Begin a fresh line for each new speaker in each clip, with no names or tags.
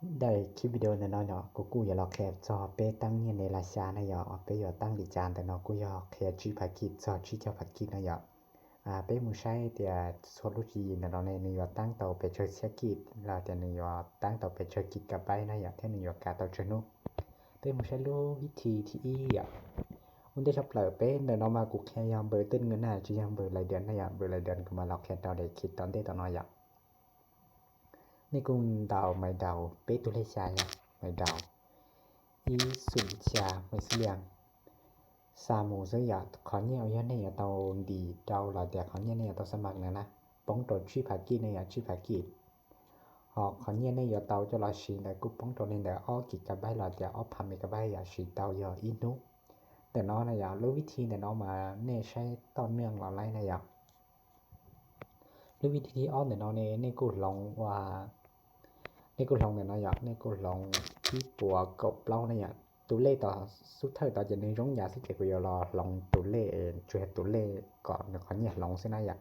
ได้คลิปวิดีโอแน่นอนเนาะกูอย่าลอกแค่จอเป้ตั้งเนี่ยในราชานะยอเป้ยอตั้งดิจานแต่เนาะกูยอแค่จีภากิจจอจีเจ้าภากิจนะยอเป้มูใช้แต่โซลูจีนะเนาะในยอตั้งเตาไปช่วยเสียกิจแล้วแต่นยอตั้งเตาไปช่วยกิจกับไปนะยอแท้นยอกาเตาชนุเป้มูใช้รู้วิธีที่อีอ่ะมันได้ชอบเปล่าเป้เนาะมากูแค่ยามเบอร์ตึ้นเงินน่ะจียามเบอร์รายเดือนนะยอเบอร์รายเดือนกูมาลอกแค่เตาได้คิดตอนเต้ตอนน้อยอ่ะนี่กุงดาวไม่ดาวเป้ตุเลชายไม่ดาวอีสุนชาไม่เสียงสามูเสียขอเนี่ยเอาเนี่ยเตาดีดาวละแต่ขอเนี่ยเตาสมัครนะป้องตนชื่อภากีเนี่ยชื่อภากีขอเนี่ยเตาจะรอชิได้กูป้องตนเลยอ้อกิจกับใบละแต่อ้อพันเมกะใบอย่าสิเตายออีนุแต่น้อนะอย่ารู้วิธีเนี่ยน้อมาเนี่ยใช้ต่อเนื่องหลายนะอย่ารู้วิธีที่อ้อเนี่ยน้อเนี่ยกูลองว่านี่กูลองเนี่ยนะอยากนี่กูลองที่ปัวกบเล่านะอยากตัวเลขต่อสุดท้ายต่อจะนึงร้องยาสิเจกูยอรอลองตัวเลขช่วยตัวเลขก่อนขอเนี่ยลองซินะอยาก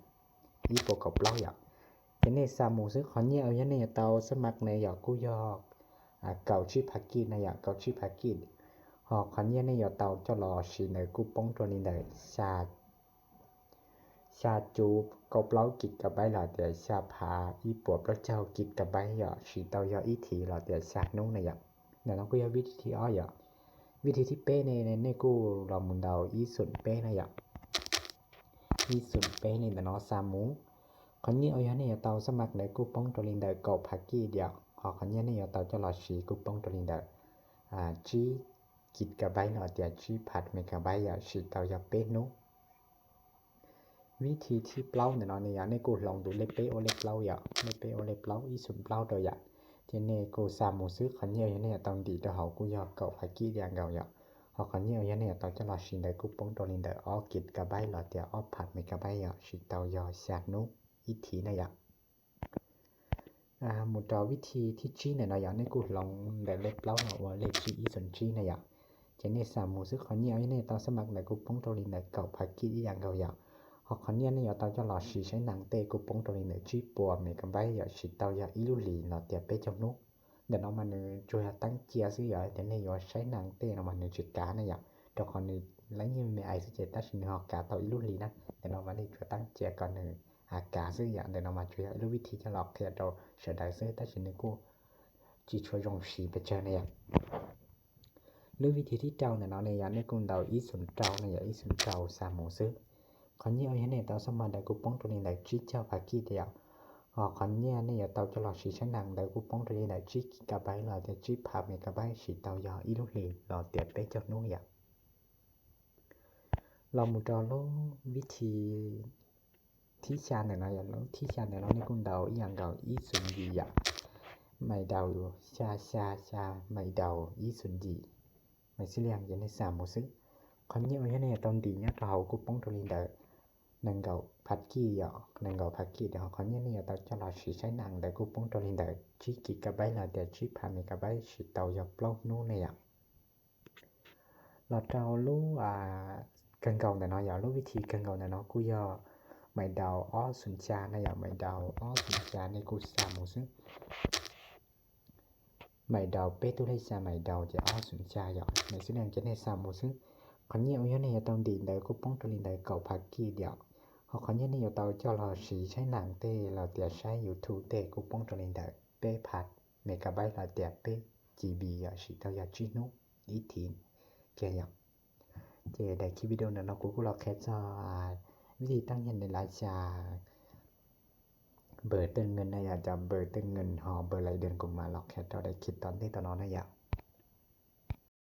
อีปัวกบเล่าอยากจะนี่ซามูซึขอเนี่ยเอาเนี่ยเตาสมัครในอยากกูยอกเก่าชื่อภากีนะอยากเก่าชื่อภากีขอเนี่ยอยากเตาจะรอสิในกูป้องตัวนี้ได้ชาจูกบเล่ากิจกับใบหลอดแต่ชาพาอีปวบแล้วเจ้ากิจกับใบหยอสีเตายออีถีหลอดแต่ชานุ่งนะอยากเดี๋ยวน้องกูยวิธีที่อ้ออยากวิธีที่เป้ในกูรอมุนดาวอีสุนเป้นะอยากอีสุนเป้นี่แต่น้อซามูคนนี้เอาเนี่ยเตาสมัครในกูป้องตัวลินเดอร์กบภากี้เดียวคนนี้เนี่ยเตาจะรอสีกูป้องตัวลินเดอร์จีกิจกับใบหลอดแต่จีผัดเมกะใบอยากสีเตายอเป้นุวิธีที่เปล่าเนี่ยเนาะเนี่ยในกูลองดูเล็บเปโอเล็บเปล่าอย่าเล็บเปโอเล็บเปล่าอีสุนเปล่าตัวอย่าทีนี้กูสามหมูซื้อคันเหี่ยวเนี่ยต้องดีตัวเฮากูอยากเก่าภากี้อย่างเก่าอย่าเฮาคันเหี่ยวเนี่ยต้องจะรอชินได้กูป้องตัวลินเดอร์ออกิดกับใบหลอดเตียออผัดเมกะใบอย่าสิเตายอชานุอีทีนะอย่าหมู่ตอวิธีที่จีเนี่ยเนาะอย่าในกูลองได้เล็บเปล่าเนาะว่าเล็บจีอีสุนจีนะอย่าทีนี้สามหมูซื้อคันเหี่ยวเนี่ยต้องสมัครได้กูป้องตัวลินเดอร์เก่าภากี้อย่างเก่าอย่าคนนี้เนี่ยตอนจะหลอสีใช้หนังเตกูปงตัวนี้เนี่ยจีปัวเมกันใบอย่าสิเตายาอีลุลีเนาะเตียเปจำนุเดี๋ยวเอามานึช่วยตั้งเจียซื้ออย่าแต่เนี่ยใช้หนังเตเอามานึจิตการนะอย่าเดี๋ยวคนนี้แล้วนี่มีไอซิเจตัสเนาะกาเตาอีลุลีนะเดี๋ยวเอามานี่ช่วยตั้งเจียก่อนนึอากาซื้ออย่าเดี๋ยวเอามาช่วยรู้วิธีจะหลอกแค่เราเสียดายซื้อตัสนี่กูจีช่วยลงสีไปเจอเนี่ยรู้วิธีที่เจ้าเนี่ยเนาะในยามในกลุ่มเดาอีสุนเจ้าเนี่ยอีสุนเจ้าสามหมูซื้อคนนี้เอาเนี่ยเตาสมาได้กูป้องตัวนี้ได้จีเจ้าภากี้เดียวคนนี้เนี่ยเตาจะหลอดสีชั้นหนังได้กูป้องตัวนี้ได้จีกับใบหลอดแต่จีภาพเมกะใบสีเตายออีลุลีหลอดเตียเป๊ะจักนู้อย่างเราหมู่ดอโลวิธีที่ชาเนี่ยเนาะอย่างที่ชาเนี่ยเนาะในกลุ่มเดาอีหยังเดาอีสุนดีอ่ะไม่เดาอยู่ชาไม่เดาอีสุนดีไม่สิเลียงอย่างใน3หมู่ซึคนนี้เอาเนี่ยตอนดีเนี่ยเรากูป้องตัวนี้ได้นังเก่าผัดกี้อ่ะนังเก่าผัดกี้เดี๋ยวคนนี้เนี่ยตอนจะรอสีใช้หนังได้กูป้องตัวนี้ได้จีกิกับใบละแต่จีพาเมกะใบสิเตายกปล้องนู้นเนี่ยเราเตารู้กันเก่าเนี่ยเนาะอย่ารู้วิธีกันเก่าเนี่ยเนาะกูย่อไม่เดาอ้อสุนชานะอย่าไม่เดาอ้อสุนชาในกูสามหมู่ซึ่งไม่เดาเปตุเลชาไม่เดาจะอ้อสุนชาอย่าในซึ่งนั้นจะในสามหมู่ซึ่งคนนี้เอาเนี่ยต้องดีได้กูป้องตัวนี้ได้เก่าผัดกี้เดียวคนนี้เนี่ยเตาจะรอสีใช้หนังเต้เราเตียใช้ YouTube เต้กูป้องตัวนี้ได้เป้ผัดเมกะไบต์เราเตียเป้ GB อ่ะสิเตายาจินุอีทีนเกียอย่างเจได้คลิปวิดีโอนั้นเนาะกูรอแค่จะวิธีตั้งเงินในราชาเบอร์เติมเงินนะอย่าจำเบอร์เติมเงินเบอร์รายเดือนกูมาหรอกแค่เจ้าได้คิดตอนที่ตอนนั้นนะอย่า